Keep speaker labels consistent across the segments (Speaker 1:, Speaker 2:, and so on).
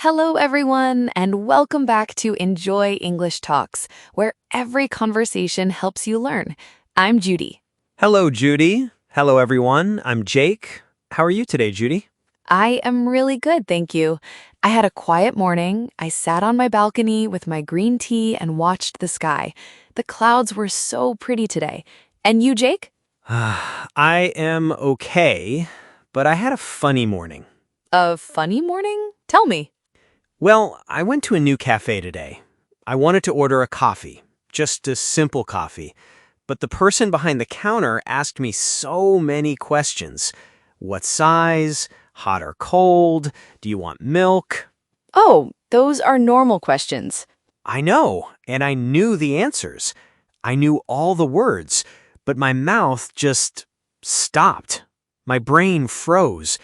Speaker 1: Hello, everyone, and welcome back to Enjoy English Talks, where every conversation helps you learn. I'm Judy.
Speaker 2: Hello, Judy. Hello, everyone. I'm Jake. How are you today, Judy?
Speaker 1: I am really good, thank you. I had a quiet morning. I sat on my balcony with my green tea and watched the sky. The clouds were so pretty today. And you, Jake?
Speaker 2: I am okay, but I had a funny morning.
Speaker 1: A funny morning? Tell me.
Speaker 2: Well, I went to a new cafe today. I wanted to order a coffee, just a simple coffee. But the person behind the counter asked me so many questions. What size? Hot or cold? Do you want milk?
Speaker 1: Oh, those are normal questions.
Speaker 2: I know, and I knew the answers. I knew all the words, but my mouth just stopped. My brain froze.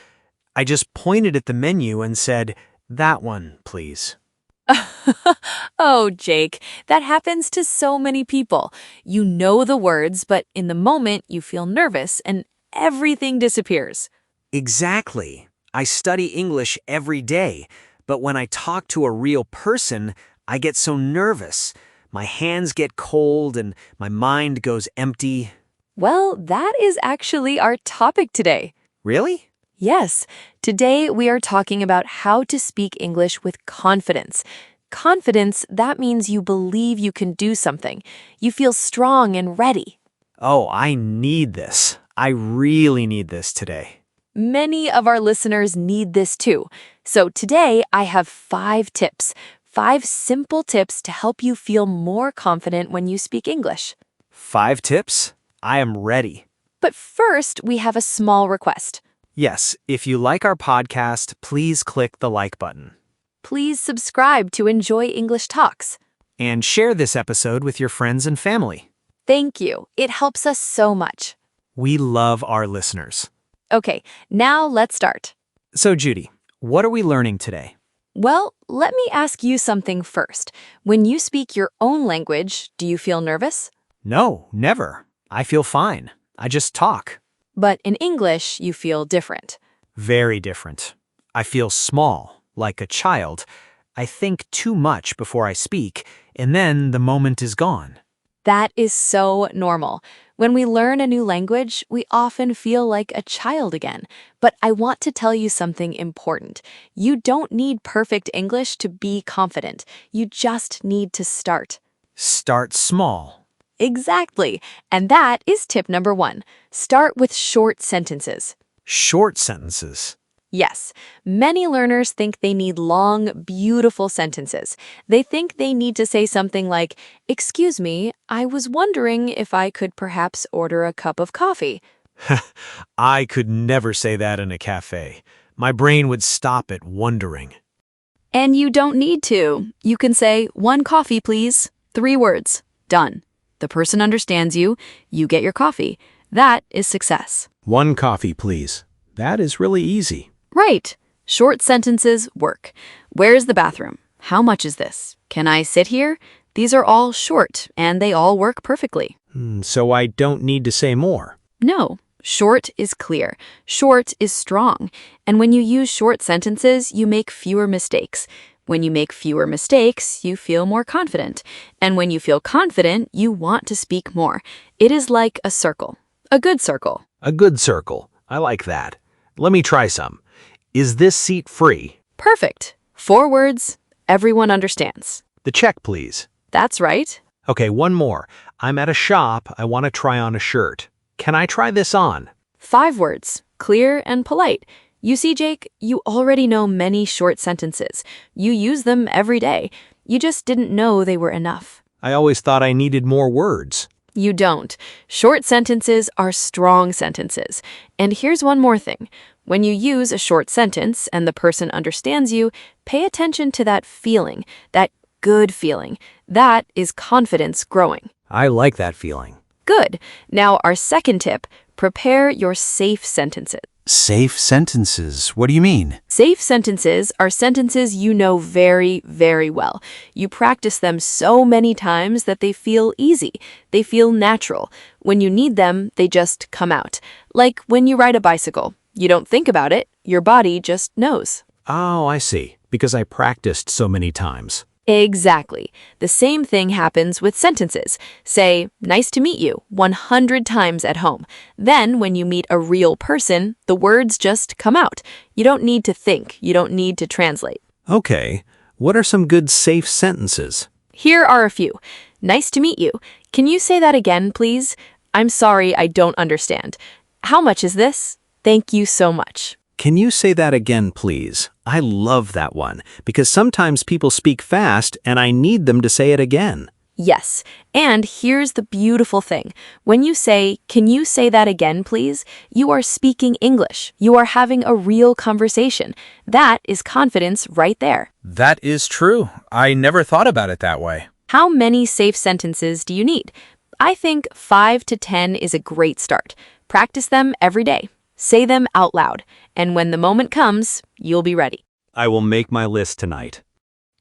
Speaker 2: I just pointed at the menu and said, "That one, please."
Speaker 1: Oh, Jake, that happens to so many people. You know the words, but in the moment you feel nervous and everything disappears.
Speaker 2: Exactly. I study English every day, but when I talk to a real person, I get so nervous. My hands get cold and my mind goes empty.
Speaker 1: Well, that is actually our topic today.
Speaker 2: Really?
Speaker 1: Yes, today we are talking about how to speak English with confidence. Confidence, that means you believe you can do something. You feel strong and ready.
Speaker 2: Oh, I need this. I really need this today.
Speaker 1: Many of our listeners need this too. So today I have 5 tips, 5 simple tips to help you feel more confident when you speak English.
Speaker 2: 5 tips? I am ready.
Speaker 1: But first, we have a small request.
Speaker 2: Yes, if you like our podcast, please click the like button.
Speaker 1: Please subscribe to Enjoy English Talks.
Speaker 2: And share this episode with your friends and family.
Speaker 1: Thank you. It helps us so much.
Speaker 2: We love our listeners.
Speaker 1: Okay, now let's start.
Speaker 2: So, Judy, what are we learning today?
Speaker 1: Well, let me ask you something first. When you speak your own language, do you feel nervous?
Speaker 2: No, never. I feel fine. I just talk.
Speaker 1: But in English, you feel different.
Speaker 2: Very different. I feel small, like a child. I think too much before I speak, and then the moment is gone.
Speaker 1: That is so normal. When we learn a new language, we often feel like a child again. But I want to tell you something important. You don't need perfect English to be confident. You just need to start.
Speaker 2: Start small.
Speaker 1: Exactly. And that is tip number 1. Start with short sentences.
Speaker 2: Short sentences.
Speaker 1: Yes, many learners think they need long, beautiful sentences. They think they need to say something like, "Excuse me, I was wondering if I could perhaps order a cup of coffee."
Speaker 2: I could never say that in a cafe. My brain would stop at wondering.
Speaker 1: And you don't need to. You can say, "1 coffee, please." 3 words. Done. The person understands you. You get your coffee. That is success.
Speaker 2: 1 coffee, please. That is really easy.
Speaker 1: Right. Short sentences work. Where's the bathroom? How much is this? Can I sit here? These are all short, and they all work perfectly.
Speaker 2: So I don't need to say more.
Speaker 1: No. Short is clear. Short is strong. And when you use short sentences, you make fewer mistakes. When you make fewer mistakes, you feel more confident. And when you feel confident, you want to speak more. It is like a circle. A good circle.
Speaker 2: A good circle. I like that. Let me try some. Is this seat free?
Speaker 1: Perfect. 4 words. Everyone understands.
Speaker 2: The check, please.
Speaker 1: That's right.
Speaker 2: Okay, one more. I'm at a shop. I want to try on a shirt. Can I try this on?
Speaker 1: 5 words. Clear and polite. You see, Jake, you already know many short sentences. You use them every day. You just didn't know they were enough.
Speaker 2: I always thought I needed more words.
Speaker 1: You don't. Short sentences are strong sentences. And here's one more thing. When you use a short sentence and the person understands you, pay attention to that feeling, that good feeling. That is confidence growing.
Speaker 2: I like that feeling.
Speaker 1: Good. Now, our second tip, prepare your safe sentences.
Speaker 3: Safe sentences. What do you mean?
Speaker 1: Safe sentences are sentences you know very, very well. You practice them so many times that they feel easy. They feel natural. When you need them, they just come out. Like when you ride a bicycle. You don't think about it. Your body just knows.
Speaker 2: Oh, I see.
Speaker 4: because I practiced so many times.
Speaker 1: Exactly. The same thing happens with sentences. Say, nice to meet you, 100 times at home. Then, when you meet a real person, the words just come out. You don't need to think. You don't need to translate.
Speaker 4: Okay, what are some good safe sentences?
Speaker 1: Here are a few. Nice to meet you. Can you say that again, please? I'm sorry, I don't understand. How much is this? Thank you so much.
Speaker 4: Can you say that again, please? I love that one, because sometimes people speak fast and I need them to say it again.
Speaker 1: Yes, and here's the beautiful thing. When you say, can you say that again, please? You are speaking English. You are having a real conversation. That is confidence right there.
Speaker 5: That is true. I never thought about it that way.
Speaker 1: How many safe sentences do you need? I think 5 to 10 is a great start. Practice them every day. Say them out loud. And when the moment comes, you'll be ready.
Speaker 4: I will make my list tonight.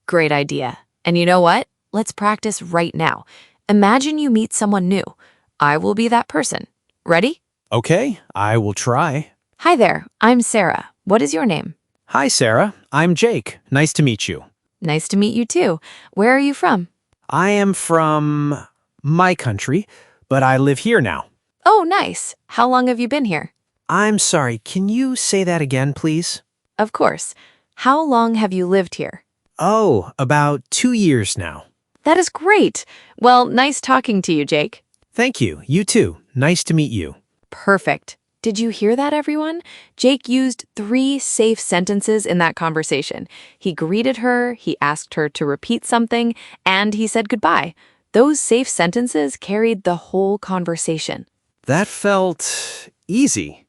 Speaker 1: Great idea. And you know what? Let's practice right now. Imagine you meet someone new. I will be that person. Ready?
Speaker 2: Okay, I will try.
Speaker 1: Hi there, I'm Sarah. What is your name?
Speaker 2: Hi, Sarah. I'm Jake. Nice to meet you.
Speaker 1: Nice to meet you too. Where are you from?
Speaker 2: I am from my country, but I live here now.
Speaker 1: Oh, nice. How long have you been here?
Speaker 2: I'm sorry, can you say that again, please?
Speaker 1: Of course. How long have you lived here?
Speaker 2: Oh, about 2 years now.
Speaker 1: That is great. Well, nice talking to you, Jake.
Speaker 2: Thank you. You too. Nice to meet you.
Speaker 1: Perfect. Did you hear that, everyone? Jake used 3 safe sentences in that conversation. He greeted her, he asked her to repeat something, and he said goodbye. Those safe sentences carried the whole conversation.
Speaker 4: That felt easy.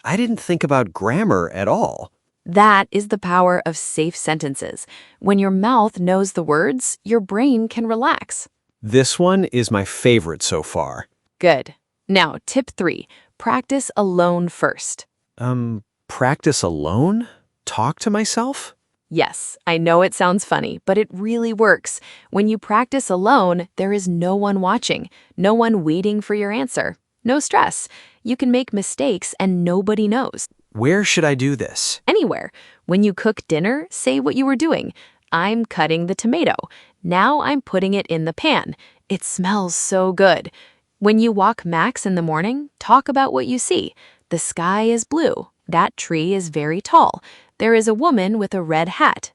Speaker 4: I didn't think about grammar at all.
Speaker 1: That is the power of safe sentences. When your mouth knows the words, your brain can relax.
Speaker 4: This one is my favorite so far.
Speaker 1: Good. Now, tip 3, practice alone first.
Speaker 4: Practice alone? Talk to myself?
Speaker 1: Yes, I know it sounds funny, but it really works. When you practice alone, there is no one watching, no one waiting for your answer. No stress. You can make mistakes and nobody knows.
Speaker 4: Where should I do this?
Speaker 1: Anywhere. When you cook dinner, say what you were doing. I'm cutting the tomato. Now I'm putting it in the pan. It smells so good. When you walk Max in the morning, talk about what you see. The sky is blue. That tree is very tall. There is a woman with a red hat.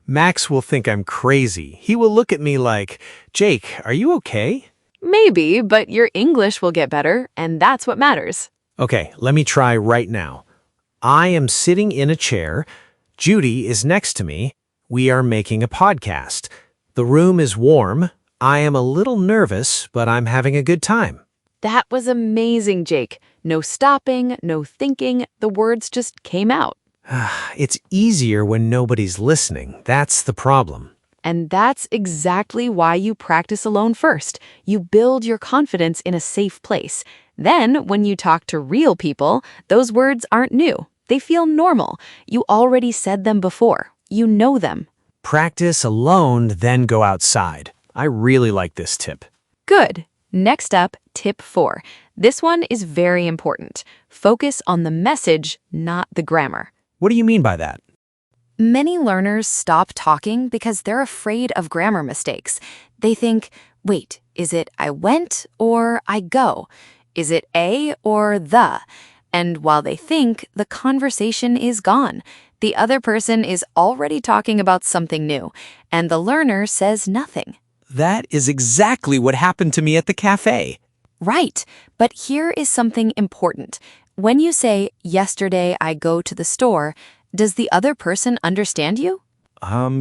Speaker 2: Max will think I'm crazy. He will look at me like, Jake, are you okay?
Speaker 1: Maybe, but your English will get better, and that's what matters.
Speaker 2: Okay, let me try right now. I am sitting in a chair. Judy is next to me. We are making a podcast. The room is warm. I am a little nervous, but I'm having a good time.
Speaker 1: That was amazing, Jake. No stopping, no thinking. The words just came out.
Speaker 2: It's easier when nobody's listening. That's the problem.
Speaker 1: And that's exactly why you practice alone first. You build your confidence in a safe place. Then, when you talk to real people, those words aren't new. They feel normal. You already said them before. You know them.
Speaker 2: Practice alone, then go outside. I really like this tip.
Speaker 1: Good. Next up, tip 4. This one is very important. Focus on the message, not the grammar.
Speaker 2: What do you mean by that?
Speaker 1: Many learners stop talking because they're afraid of grammar mistakes. They think, wait, is it I went or I go? Is it a or the? And while they think, the conversation is gone. The other person is already talking about something new, and the learner says nothing.
Speaker 2: That is exactly what happened to me at the cafe.
Speaker 1: Right, but here is something important. When you say, yesterday I go to the store, does the other person understand you?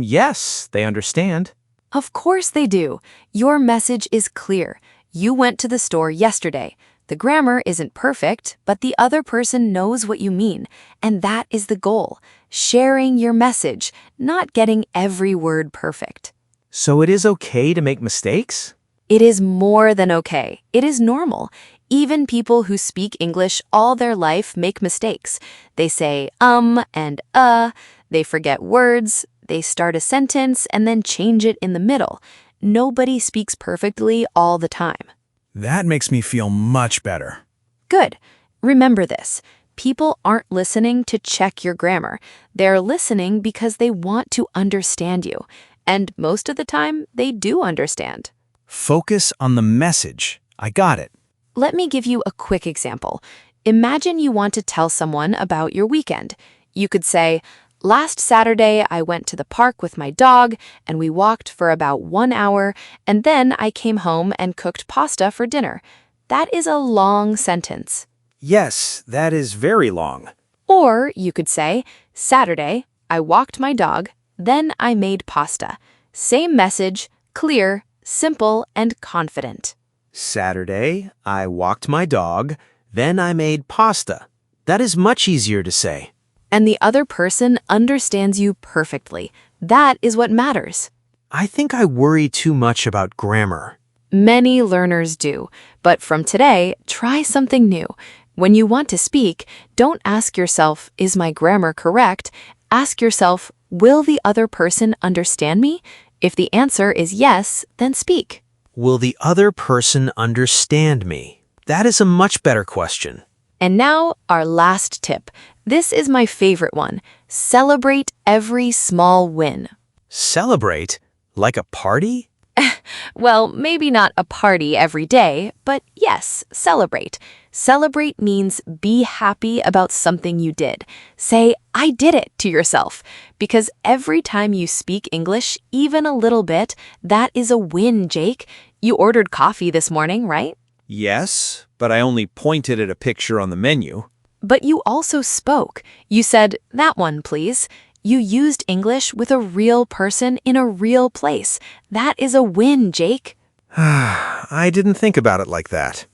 Speaker 2: Yes, they understand.
Speaker 1: Of course they do. Your message is clear. You went to the store yesterday. The grammar isn't perfect, but the other person knows what you mean. And that is the goal. Sharing your message, not getting every word perfect.
Speaker 2: So it is okay to make mistakes?
Speaker 1: It is more than okay. It is normal. Even people who speak English all their life make mistakes. They say and they forget words, they start a sentence and then change it in the middle. Nobody speaks perfectly all the time.
Speaker 5: That makes me feel much better.
Speaker 1: Good. Remember this. People aren't listening to check your grammar. They're listening because they want to understand you. And most of the time, they do understand.
Speaker 5: Focus on the message. I got it.
Speaker 1: Let me give you a quick example. Imagine you want to tell someone about your weekend. You could say, "Last Saturday, I went to the park with my dog, and we walked for about 1 hour, and then I came home and cooked pasta for dinner." That is a long sentence.
Speaker 4: Yes, that is very long.
Speaker 1: Or you could say, "Saturday, I walked my dog, then I made pasta." Same message, clear, simple, and confident.
Speaker 2: Saturday, I walked my dog, then I made pasta. That is much easier to say.
Speaker 1: And the other person understands you perfectly. That is what matters.
Speaker 2: I think I worry too much about grammar.
Speaker 1: Many learners do, but from today, try something new. When you want to speak, don't ask yourself, "Is my grammar correct?" Ask yourself, "Will the other person understand me?" If the answer is yes, then speak.
Speaker 2: Will the other person understand me? That is a much better question.
Speaker 1: And now, our last tip. This is my favorite one. Celebrate every small win.
Speaker 2: Celebrate? Like a party?
Speaker 1: Well, maybe not a party every day, but yes, celebrate. Celebrate means be happy about something you did. Say, "I did it" to yourself. Because every time you speak English, even a little bit, that is a win, Jake. You ordered coffee this morning, right?
Speaker 5: Yes, but I only pointed at a picture on the menu.
Speaker 1: But you also spoke. You said, "That one, please." You used English with a real person in a real place. That is a win, Jake.
Speaker 5: I didn't think about it like that.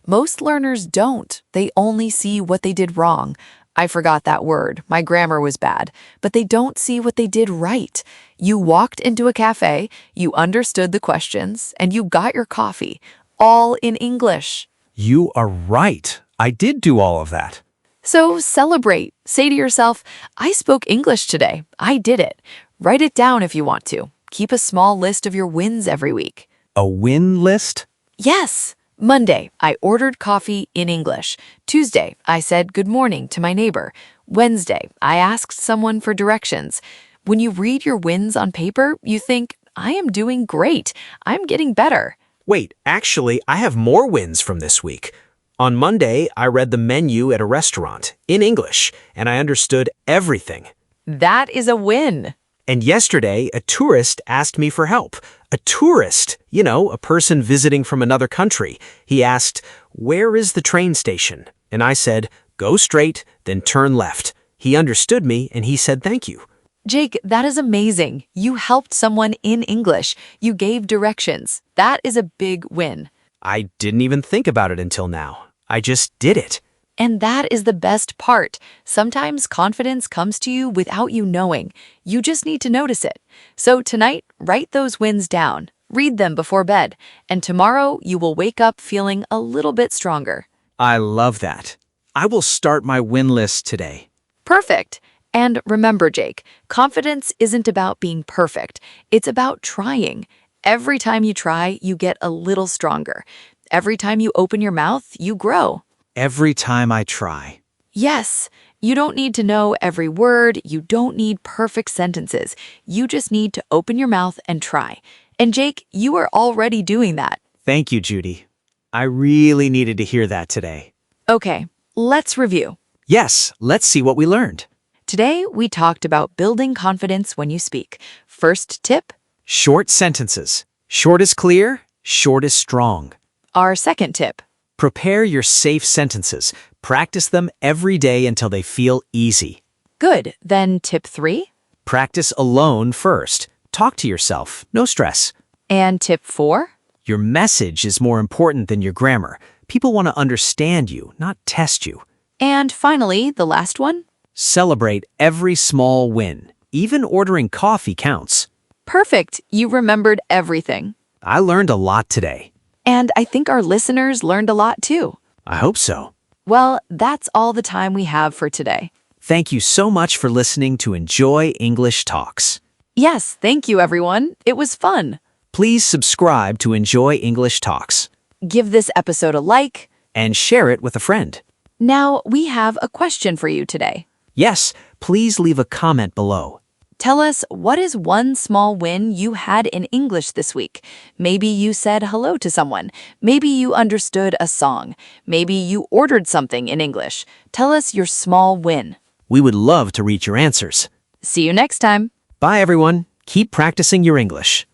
Speaker 1: Most learners don't. They only see what they did wrong. I forgot that word. My grammar was bad. But they don't see what they did right. You walked into a cafe, you understood the questions, and you got your coffee, all in English.
Speaker 4: You are right. I did do all of that.
Speaker 1: So celebrate. Say to yourself, "I spoke English today. I did it." Write it down if you want to. Keep a small list of your wins every week.
Speaker 4: A win list?
Speaker 1: Yes. Monday, I ordered coffee in English. Tuesday, I said good morning to my neighbor. Wednesday, I asked someone for directions. When you read your wins on paper, you think, "I am doing great. I'm getting better."
Speaker 2: Wait, actually, I have more wins from this week. On Monday, I read the menu at a restaurant in English, and I understood everything.
Speaker 1: That is a win.
Speaker 2: And yesterday, a tourist asked me for help. A tourist, a person visiting from another country. He asked, "Where is the train station?" And I said, "Go straight, then turn left." He understood me, and he said thank you.
Speaker 1: Jake, that is amazing. You helped someone in English. You gave directions. That is a big win.
Speaker 2: I didn't even think about it until now. I just did it.
Speaker 1: And that is the best part. Sometimes confidence comes to you without you knowing. You just need to notice it. So tonight, write those wins down. Read them before bed. And tomorrow, you will wake up feeling a little bit stronger.
Speaker 2: I love that. I will start my win list today.
Speaker 1: Perfect. And remember, Jake, confidence isn't about being perfect. It's about trying. Every time you try, you get a little stronger. Every time you open your mouth, you grow.
Speaker 2: Every time I try.
Speaker 1: Yes, you don't need to know every word. You don't need perfect sentences. You just need to open your mouth and try. And Jake, you are already doing that.
Speaker 2: Thank you, Judy. I really needed to hear that today.
Speaker 1: Okay, let's review.
Speaker 2: Yes, let's see what we learned.
Speaker 1: Today, we talked about building confidence when you speak. First tip,
Speaker 2: Short sentences. Short is clear, short is strong.
Speaker 1: our second tip.
Speaker 2: Prepare your safe sentences. Practice them every day until they feel easy.
Speaker 1: Good. Then tip 3
Speaker 2: Practice alone first. Talk to yourself, no stress.
Speaker 1: and tip 4.
Speaker 2: Your message is more important than your grammar. People want to understand you, not test you.
Speaker 1: And finally, the last one.
Speaker 2: Celebrate every small win. Even ordering coffee counts.
Speaker 1: Perfect. You remembered everything.
Speaker 2: I learned a lot today.
Speaker 1: And I think our listeners learned a lot too.
Speaker 2: I hope so.
Speaker 1: Well, that's all the time we have for today.
Speaker 2: Thank you so much for listening to Enjoy English Talks.
Speaker 1: Yes, thank you, everyone. It was fun.
Speaker 2: Please subscribe to Enjoy English Talks
Speaker 1: Give this episode a like.
Speaker 2: and share it with a friend.
Speaker 1: Now, we have a question for you today.
Speaker 2: Yes, please leave a comment below.
Speaker 1: Tell us, what is one small win you had in English this week? Maybe you said hello to someone. Maybe you understood a song. Maybe you ordered something in English. Tell us your small win.
Speaker 2: We would love to read your answers.
Speaker 1: See you next time.
Speaker 2: Bye, everyone. Keep practicing your English.